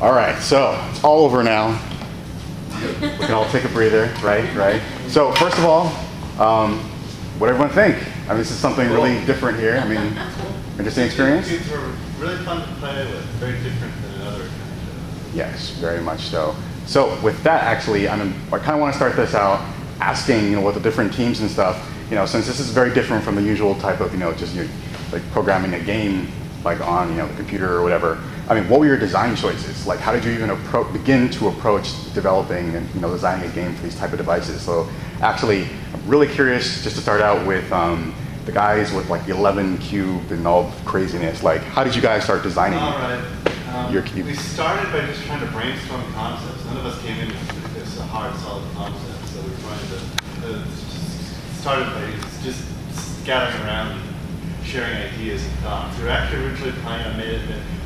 All right, so it's all over now. We can all take a breather, right? So first of all, what everyone think? I mean, this is something really different here. I mean, interesting experience? These were really fun to play with, very different than another kind of. Yes, very much so. So with that, actually, I kind of want to start this out asking, what the different teams and stuff, since this is very different from the usual type of, just like programming a game, like on, the computer or whatever. I mean, what were your design choices? Like, how did you even begin to approach developing and, designing a game for these type of devices? So actually, I'm really curious just to start out with the guys with like the 11 cube and all craziness. Like, how did you guys start designing your cube? We started by just trying to brainstorm concepts. None of us came in with this hard, solid concept. So we were trying to started by just scattering around and sharing ideas and thoughts. We were actually originally planning on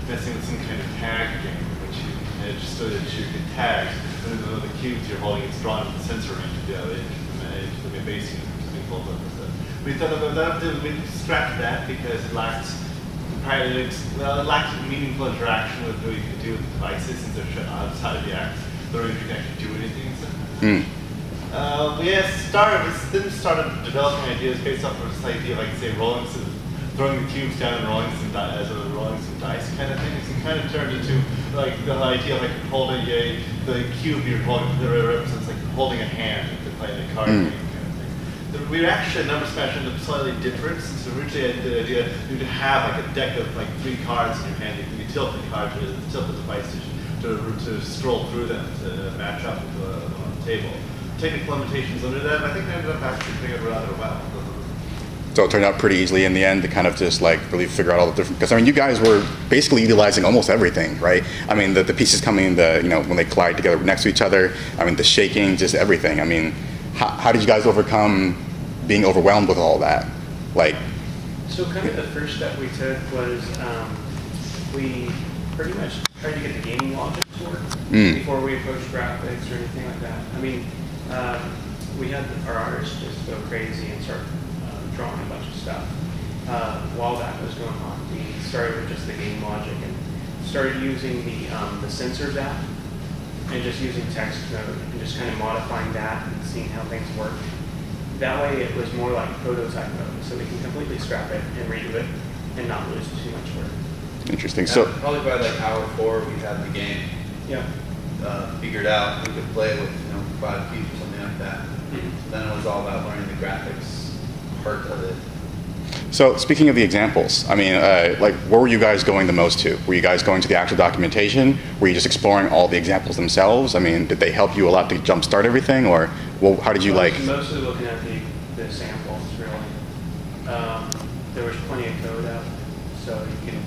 messing with some kind of tag game, which you just so that you could tag the cubes you're holding. It's drawn with the sensor range into the base unit or something called that. We thought about that. We scrapped that because it lacked meaningful interaction with what you could do with the devices since they're shut outside of the act. They're you can actually do anything. We started developing ideas based off of this idea of, like, say, throwing the cubes down and rolling some dice kind of thing. It kind of turned into like the idea of like holding the cube you're holding represents like holding a hand to play a card game kind of thing. We actually number smash ended up slightly different since originally I had the idea you to have like a deck of like 3 cards in your hand. You tilt the card tilt the device to scroll through them to match up on the table. Technical limitations under that, I think they ended up actually doing it rather well. So it turned out pretty easily in the end to kind of just like really figure out all the different, because you guys were basically utilizing almost everything, right? I mean, the pieces coming in when they collide together next to each other, the shaking, just everything. I mean, how did you guys overcome being overwhelmed with all that? So kind of the first step we took was we pretty much tried to get the gaming logic to work before we approached graphics or anything like that. I mean, we had our artists just go crazy and start drawing a bunch of stuff. While that was going on, we started with just the game logic and started using the sensors app and just using text code and just kind of modifying that and seeing how things work. That way it was more like prototype mode, so we can completely scrap it and redo it and not lose too much work. Interesting. So probably by like hour 4 we had the game figured out. We could play with 5 cubes or something like that. So then it was all about learning the graphics part of it. So speaking of the examples, like where were you guys going the most to? Were you guys going to the actual documentation? Were you just exploring all the examples themselves? Did they help you a lot to jumpstart everything, or how did you Mostly looking at the samples, really. There was plenty of code out, so you can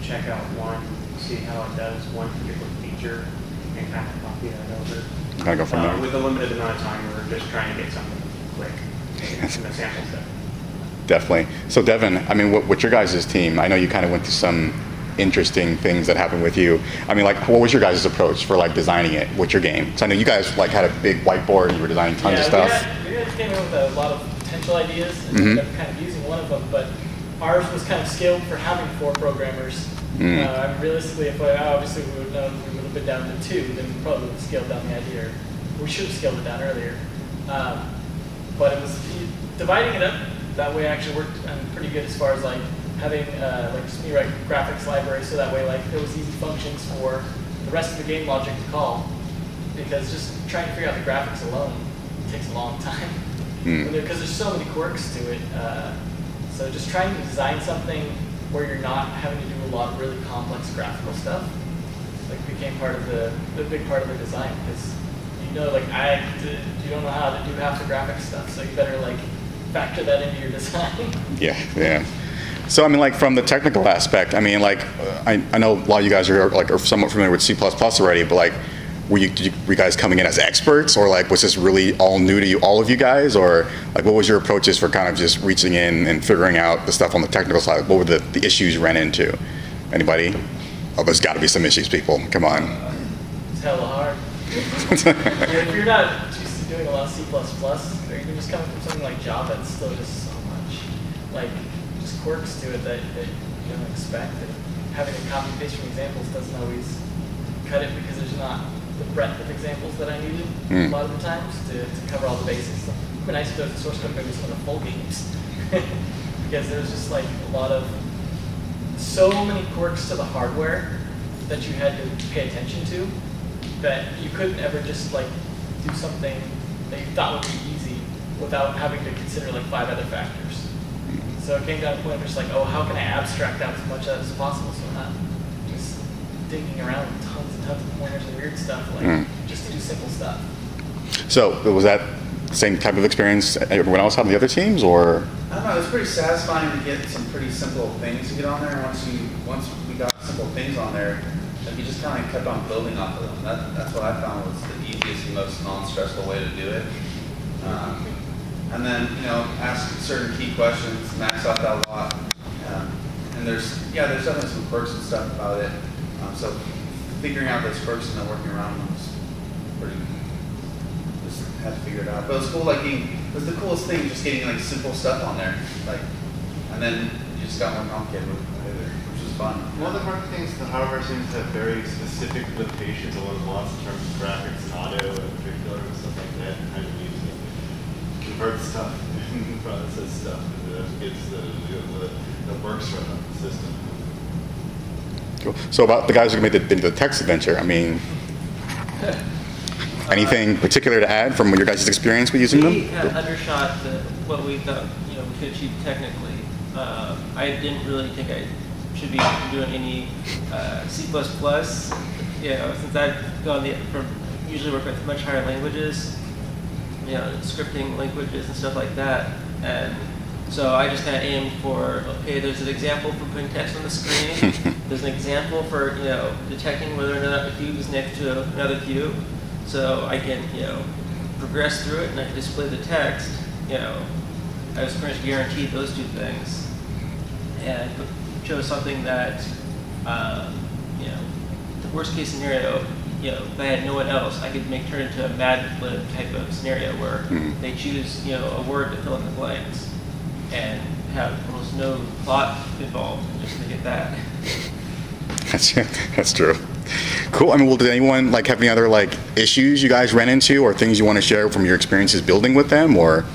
check out one, see how it does one particular feature, and kind of copy that over. Kind of go from there. With a limited amount of time, we're just trying to get something quick in the sample set. Definitely. So Devin, what's your guys' team? I know you kind of went through some interesting things that happened with you. What was your guys' approach for designing it? What's your game? So I know you guys had a big whiteboard and you were designing tons of stuff. We guys came in with a lot of potential ideas and ended up kind of using one of them, but ours was kind of scaled for having 4 programmers. Realistically, obviously we would know we would have been down to 2, then we probably would have scaled down the idea, or we should have scaled it down earlier. But it was dividing it up that way actually worked pretty good as far as having just me write graphics library, so that way there was easy functions for the rest of the game logic to call, because just trying to figure out the graphics alone takes a long time because there's so many quirks to it. So just trying to design something where you're not having to do a lot of really complex graphical stuff became part of the big part of the design, because you don't know how to do half the graphic stuff, so you better factor that into your design. Yeah. So from the technical aspect, I know a lot of you guys are somewhat familiar with C++ already, but were you guys coming in as experts, or was this really all new to you, all of you guys, or what was your approaches for kind of just reaching in and figuring out the stuff on the technical side? What were the issues you ran into? Anybody? Oh, there's got to be some issues, people. Come on. It's hella hard. If you're not used to doing a lot of C++, or even just coming from something like Java, it's still just so much just quirks to it that you don't expect. And having to copy and paste from examples doesn't always cut it because there's not the breadth of examples that I needed a lot of the times to cover all the basics. It would be nice if there was a source code maybe some of the full games. Because there's just like a lot of, so many quirks to the hardware that you had to pay attention to that you couldn't ever just like do something that you thought would be easy without having to consider like 5 other factors. So it came down to a point where it's like, oh, how can I abstract out as much as possible so I'm not just digging around with tons and tons of pointers and weird stuff, like just to do simple stuff. So was that the same type of experience everyone else had on the other teams, or? I don't know, it was pretty satisfying to get some pretty simple things to get on there. Once we got simple things on there, then we just kind of kept on building off of them. That's what I found was the easiest and most non-stressful way to do it. And then, ask certain key questions, max out that a lot. And there's definitely some quirks and stuff about it. So figuring out those quirks and then working around them was pretty, just had to figure it out. But it was cool, it was the coolest thing, just getting like simple stuff on there. And then you just got more complicated with it, which was fun. One of the hard things, the hardware seems to have very specific limitations on what it wants in terms of graphics and audio in particular and stuff like that. Kind of needs to convert stuff and process stuff that gets that works for the system. Cool. So about the guys who made the text adventure, I mean, anything particular to add from your guys' experience with using them? We kind of undershot what we thought we could achieve technically. I didn't really think I should be doing any C++. Since I've gone usually work with much higher languages, scripting languages and stuff like that. And so I just kind of aimed for, okay, there's an example for putting text on the screen. There's an example for, detecting whether or not a cube is next to another cube. So I can, progress through it and I can display the text. I was pretty much guaranteed those 2 things. And chose something that, the worst case scenario, if I had no one else, I could turn into a Mad Lib type of scenario where they choose, a word to fill in the blanks and have almost no plot involved just to get that. That's true. Cool. I mean, did anyone have any other issues you guys ran into or things you want to share from your experiences building with them, or?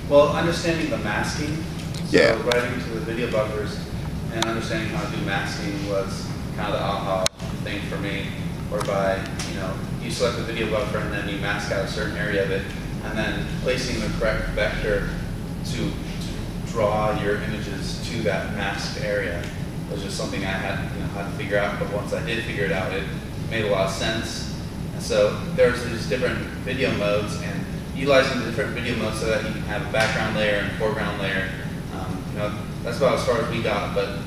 Well, understanding the masking. Yeah. So writing to the video buffers and understanding how to do masking was kind of the aha thing for me, whereby you select the video buffer and then you mask out a certain area of it, and then placing the correct vector to draw your images to that masked area was just something I had to figure out. But once I did figure it out, it made a lot of sense. And so there's these different video modes, and utilizing the different video modes so that you can have a background layer and foreground layer. That's about as far as we got, but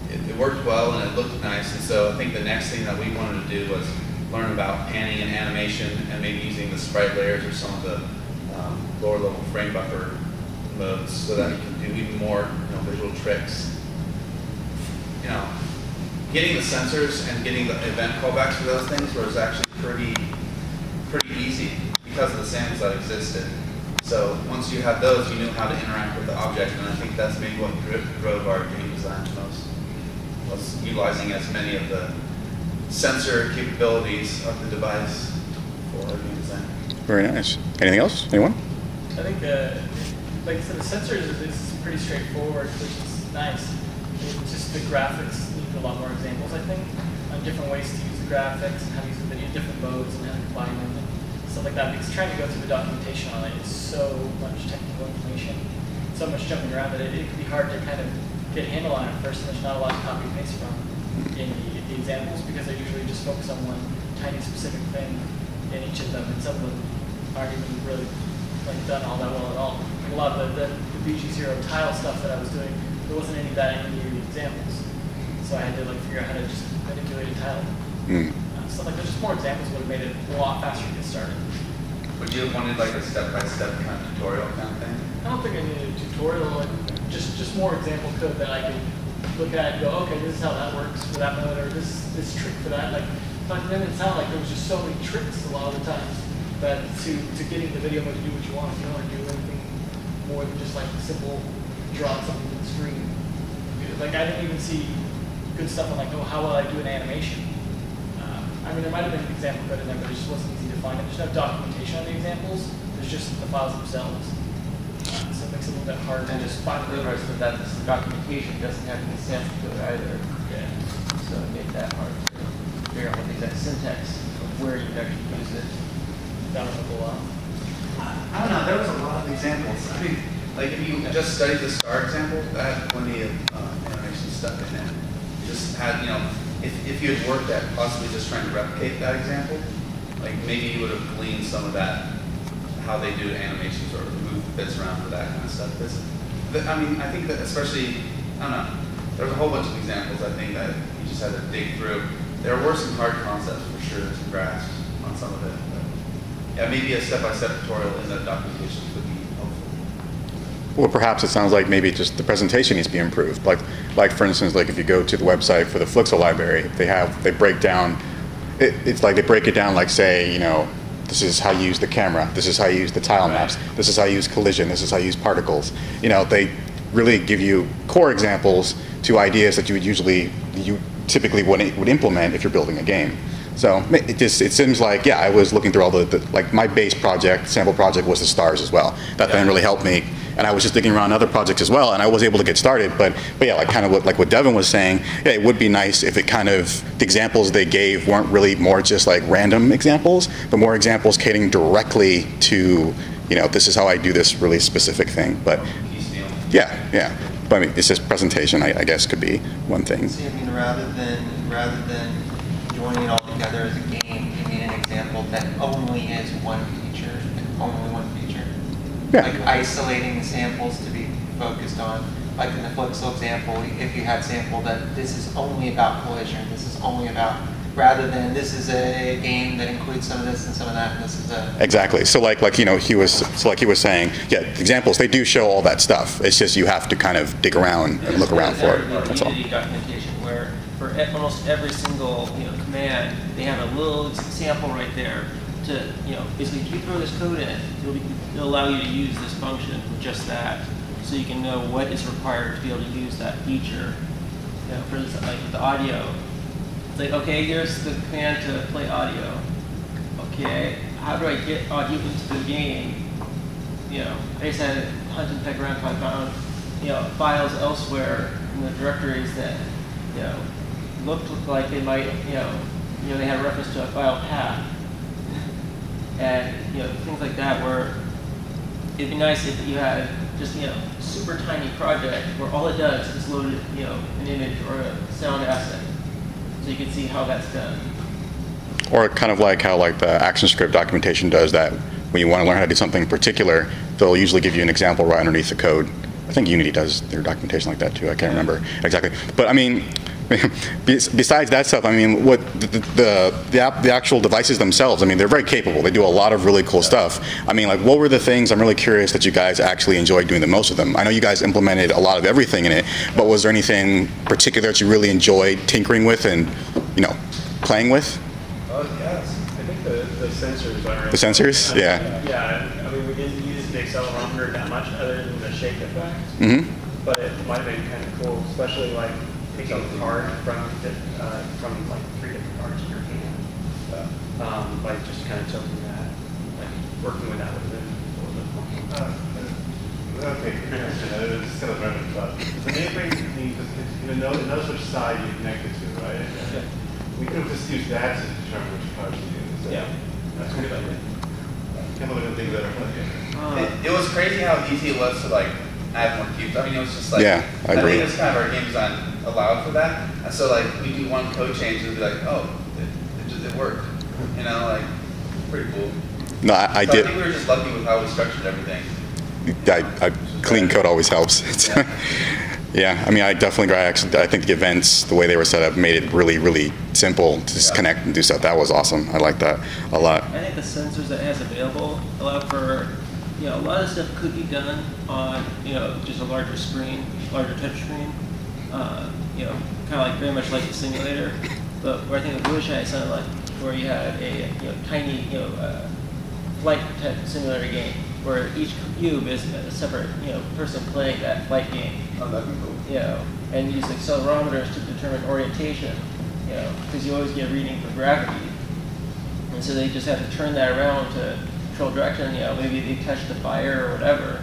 it worked well and it looked nice. And so I think the next thing that we wanted to do was learn about panning and animation and maybe using the sprite layers or some of the lower level frame buffer modes so that you can do even more visual tricks. Getting the sensors and getting the event callbacks for those things was actually pretty easy because of the samples that existed. So once you had those, you knew how to interact with the object, and I think that's maybe what drove our game design the most, was utilizing as many of the sensor capabilities of the device for our game design. Very nice. Anything else? Anyone? I think, like I said, the sensors is pretty straightforward, which is nice. It's just the graphics need a lot more examples, I think, on different ways to use the graphics and how to use the video, different modes and how to combine them and stuff like that. Because trying to go through the documentation on it is so much technical information, so much jumping around that it can be hard to kind of get a handle on it first, and there's not a lot to copy and paste from in the examples because they usually just focus on one tiny specific thing in each of them, and some of them aren't even really done all that well at all. Like a lot of the BG0 tile stuff that I was doing, there wasn't any of that in any of the examples. So I had to figure out how to just manipulate a tile. Stuff like that. Just more examples would have made it a lot faster to get started. Would you have wanted a step-by-step kind of tutorial kind of thing? I don't think I needed a tutorial. Just more example code that I could look at and go, okay, this is how that works for that mode, or this trick for that. But then it sounded like there was just so many tricks a lot of the times that to getting the video mode to do what you want, if you don't want to do anything more than just simple draw something to the screen. I didn't even see good stuff on oh, how will I do an animation? I mean, there might have been an example code in there, but it just wasn't easy to find. There's no documentation on the examples. There's just the files themselves. So it makes it a little bit hard to And just just find the rest of that, the documentation doesn't have any sample code either. Yeah. So it made that hard to figure out what the exact syntax of where you could actually use it. Down a couple I don't know, there was a lot of examples. I mean, like if you just studied the star example, that had plenty of animation stuff in it. Just had, if you had worked at possibly just trying to replicate that example, like maybe you would have gleaned some of that, how they do animations or move bits around for that kind of stuff. I mean, I think that especially, I don't know, there's a whole bunch of examples I think that you just had to dig through. There were some hard concepts for sure to grasp on some of it. But yeah, maybe a step-by-step tutorial in the documentation would be helpful. Well, perhaps it sounds like maybe just the presentation needs to be improved. Like for instance, like if you go to the website for the Flixel library, they break down. It's like they break it down like, say, this is how you use the camera, this is how you use the tile maps, this is how you use collision, this is how you use particles. They really give you core examples to ideas that you typically would implement if you're building a game. So it seems like, yeah, I was looking through all like my base project, sample project was the stars as well. That then really helped me. And I was just digging around other projects as well, and I was able to get started. But yeah, like kind of what Devin was saying, yeah, it would be nice if the examples they gave weren't really more just like random examples, but more examples catering directly to, this is how I do this really specific thing. But yeah. But I mean, it's just presentation, I guess, could be one thing. So I mean, rather than joining it all together as a game, you mean an example that only is one feature and only one feature. Yeah. Like isolating the samples to be focused on. Like in the Flixel example, if you had sample that this is only about collision, this is only about, rather than this is a game that includes some of this and some of that, and this is a... Exactly. So like he was saying, yeah, examples, they do show all that stuff. It's just you have to kind of dig around and look around for it. That's all. Unity documentation where for almost every single command, they have a little sample right there to basically if you throw this code in, it'll allow you to use this function with just that, so you can know what is required to be able to use that feature. For instance, like with the audio, it's like, okay, here's the command to play audio. Okay, how do I get audio into the game? I just had to hunt and peck around until I found files elsewhere in the directories that looked like they might they had a reference to a file path. And things like that, where it'd be nice if you had just super tiny project where all it does is load an image or a sound asset, so you can see how that's done. Or kind of like how the ActionScript documentation does that. When you want to learn how to do something particular, they'll usually give you an example right underneath the code. I think Unity does their documentation like that too. I can't remember exactly, but I mean. Besides that stuff, I mean, what the actual devices themselves, I mean, they're very capable. They do a lot of really cool stuff. I mean, like, what were the things, I'm really curious, that you guys actually enjoyed doing the most of them? I know you guys implemented a lot of everything in it, but was there anything particular that you really enjoyed tinkering with and, playing with? Oh, yes. I think the sensors are... The sensors? Yeah. Yeah, I mean, we didn't use the accelerometer that much other than the shake effect. Mm-hmm. But it might have been kind of cool, especially like taking a card from like 3 different cards in your hand. Like just kind of tilting that, like working with that would have been a little bit more. Okay, just kind of random stuff. The neighboring thing, it knows which side you connect it to, right? Yeah. We could have just used that to determine which cards to use. So Yeah. That's a good idea. Come up with things that are funny. It was crazy how easy it was to add more cubes. I mean, it was just like, Yeah, I agree. think it's kind of our game design allowed for that. And so we do one code change and be like, oh, it worked. Pretty cool. No, I So did. I think we were just lucky with how we structured everything. Clean code always helps. Yeah, I mean, I definitely agree. I think the events, the way they were set up, made it really, really simple to just connect and do stuff. That was awesome. I like that a lot. I think the sensors that it has available allow for, a lot of stuff could be done on, just a larger screen, larger touch screen. Kind of like very much like the simulator. But where I think the Bullsheye sounded like, where you had a tiny, flight type simulator game, where each cube is a separate, person playing that flight game. Oh, that'd be cool. And use accelerometers to determine orientation, because you always get a reading for gravity. And so they just have to turn that around to control direction. You know, maybe they touch the fire or whatever.